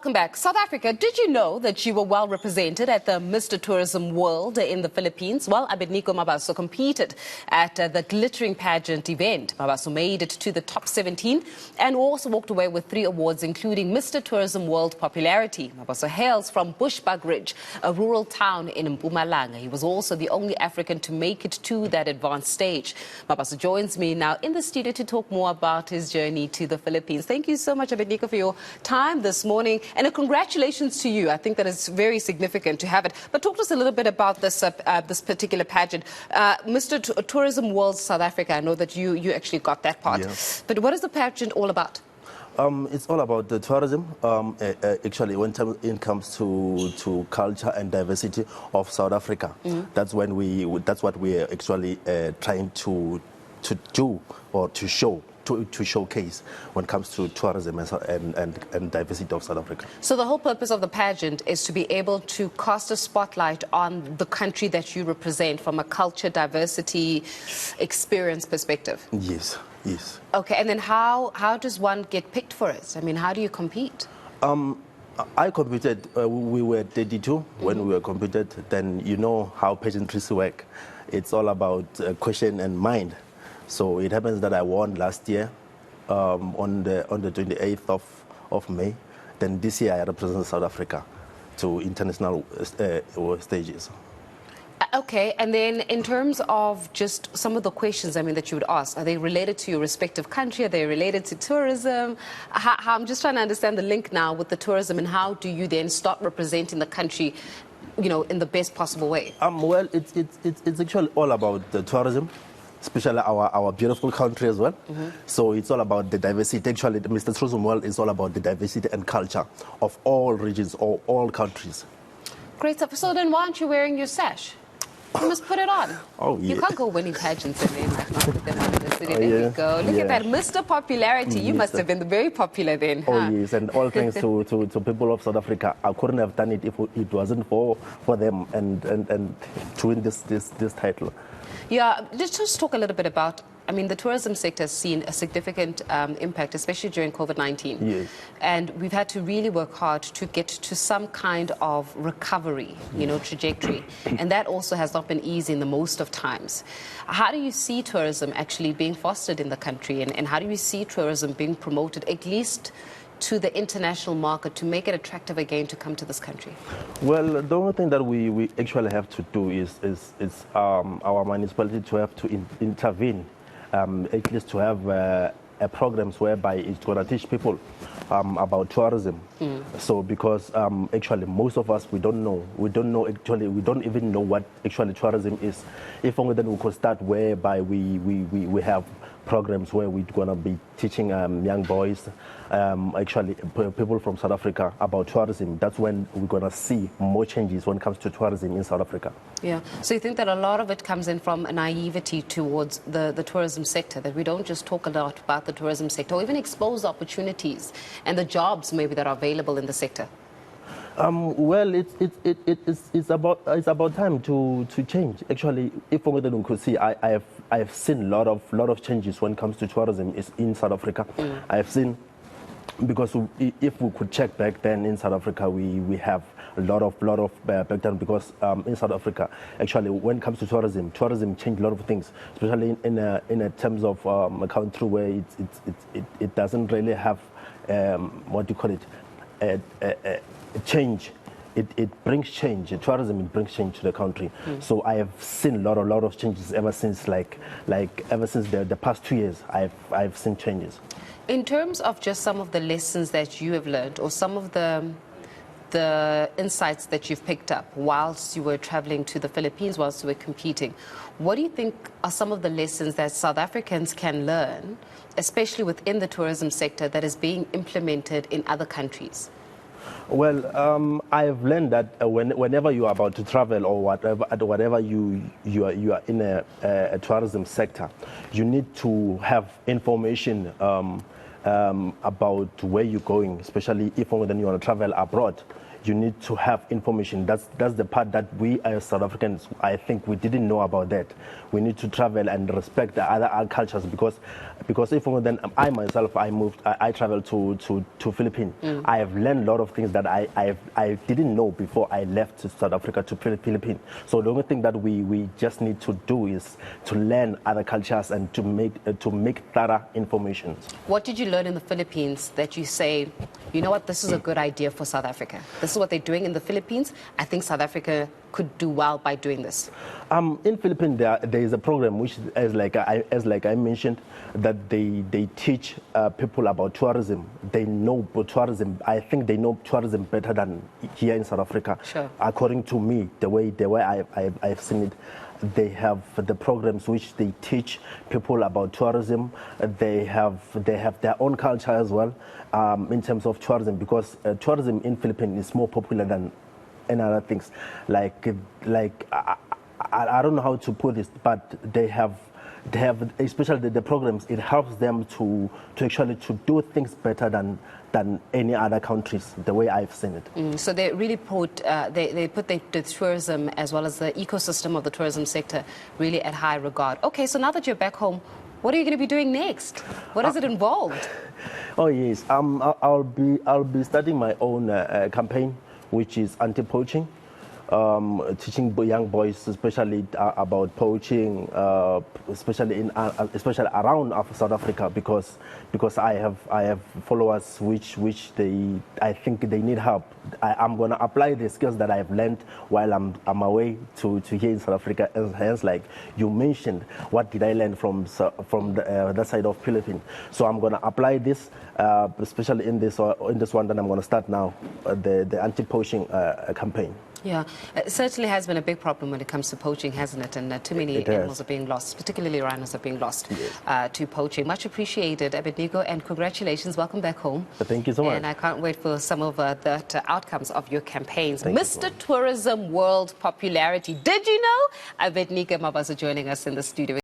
Welcome back. South Africa, did you know that you were well represented at the Mr. Tourism World in the Philippines? Well, Abednico Mabaso competed at the glittering pageant event. Mabaso made it to the top 17 and also walked away with 3 awards, including Mr. Tourism World Popularity. Mabaso hails from Bushbuck Ridge, a rural town in Mpumalanga. He was also the only African to make it to that advanced stage. Mabaso joins me now in the studio to talk more about his journey to the Philippines. Thank you so much, Abednico, for your time this morning. And congratulations to you. I think that is very significant to have it. But talk to us a little bit about this this particular pageant. Mr. Tourism World South Africa, I know that you actually got that part. Yes. But what is the pageant all about? It's all about the tourism. Actually, when it comes to culture and diversity of South Africa, that's what we're actually trying to do or to show. To showcase when it comes to tourism and diversity of South Africa. So the whole purpose of the pageant is to be able to cast a spotlight on the country that you represent from a culture, diversity, experience perspective. Yes, yes. Okay, and then how does one get picked for it? I mean, how do you compete? I competed, we were 32 when we were competed. Then you know how pageantries work. It's all about question and mind. So it happens that I won last year on the 28th of May. Then this year I represent South Africa to international stages. Okay, and then in terms of just some of the questions, I mean, that you would ask, are they related to your respective country? Are they related to tourism? I'm just trying to understand the link now with the tourism, and how do you then start representing the country, you know, in the best possible way? Well, it's actually all about the tourism, especially our beautiful country as well. So it's all about the diversity. Actually, the Mr. Tourism World is all about the diversity and culture of all regions or all countries. Great stuff. So then why aren't you wearing your sash? You must put it on. Oh, yeah. You can't go winning pageants and then like not put them on in the city. There you go. Look at that, Mr. Popularity. You must have been very popular then. Oh, yes, and all thanks to people of South Africa. I couldn't have done it if it wasn't for them and to win this title. Yeah, just talk a little bit about, I mean, the tourism sector has seen a significant impact, especially during COVID-19. Yes. And we've had to really work hard to get to some kind of recovery, you know, trajectory. And that also has not been easy in the most of times. How do you see tourism actually being fostered in the country? And how do you see tourism being promoted, at least to the international market, to make it attractive again to come to this country? Well, the only thing that we actually have to do is our municipality to have to intervene, at least to have programs whereby it's going to teach people about tourism. So because actually most of us, we don't even know what actually tourism is. If only then we could start whereby we have programs where we're going to be teaching young boys, actually people from South Africa, about tourism. That's when we're going to see more changes when it comes to tourism in South Africa. Yeah. So you think that a lot of it comes in from a naivety towards the tourism sector, that we don't just talk a lot about the tourism sector, or even expose opportunities and the jobs maybe that are available in the sector? Well, it's about time to change. Actually, if only then we could see, I have seen a lot of changes when it comes to tourism in South Africa. I have seen, because if we could check back then in South Africa, we have a lot of back then, because in South Africa, actually, when it comes to tourism changed a lot of things, especially in a terms of a country where it doesn't really have what do you call it, change. It brings change. Tourism, it brings change to the country. So I have seen a lot of changes ever since, ever since the past 2 years. I've seen changes. In terms of just some of the lessons that you have learned, or some of the insights that you've picked up whilst you were traveling to the Philippines, whilst you were competing, what do you think are some of the lessons that South Africans can learn, especially within the tourism sector, that is being implemented in other countries? Well, I've learned that whenever you are about to travel or whatever you are in a tourism sector, you need to have information about where you're going, especially if only then you want to travel abroad. you need to have information. That's the part that we as South Africans, I think we didn't know about that. We need to travel and respect the other cultures because if then I myself, I traveled to Philippines. I have learned a lot of things that I didn't know before I left South Africa to Philippines. So the only thing that we just need to do is to learn other cultures and to make thorough information. What did you learn in the Philippines that you say, you know what, this is a good idea for South Africa? This is what they're doing in the Philippines. I think South Africa could do well by doing this. In Philippines, there is a program which, as like I mentioned, that they teach people about tourism. They know tourism. I think they know tourism better than here in South Africa. Sure. According to me, the way I've seen it. They have the programs which they teach people about tourism. They have their own culture as well in terms of tourism, because tourism in Philippines is more popular than any other things. Like I don't know how to put this, but they have especially the programs. It helps them to actually to do things better than any other countries, the way I've seen it. So they really put the tourism as well as the ecosystem of the tourism sector really at high regard. Okay, so now that you're back home, what are you going to be doing next? What does it involve? Oh yes, I'll be starting my own campaign, which is anti-poaching. Teaching young boys, especially about poaching, especially around South Africa, because I have followers which I think they need help. I'm gonna apply the skills that I've learned while I'm away to here in South Africa. Hence, like you mentioned, what did I learn from that side of Philippines? So I'm gonna apply this, especially in this one that I'm gonna start now, the anti-poaching campaign. Yeah, it certainly has been a big problem when it comes to poaching, hasn't it? And too many animals are being lost, particularly rhinos are being lost to poaching. Much appreciated, Abednico, and congratulations. Welcome back home. Thank you so much. And I can't wait for some of the outcomes of your campaigns. Mr. Tourism World Popularity. Did you know? Abednico Mabaso joining us in the studio.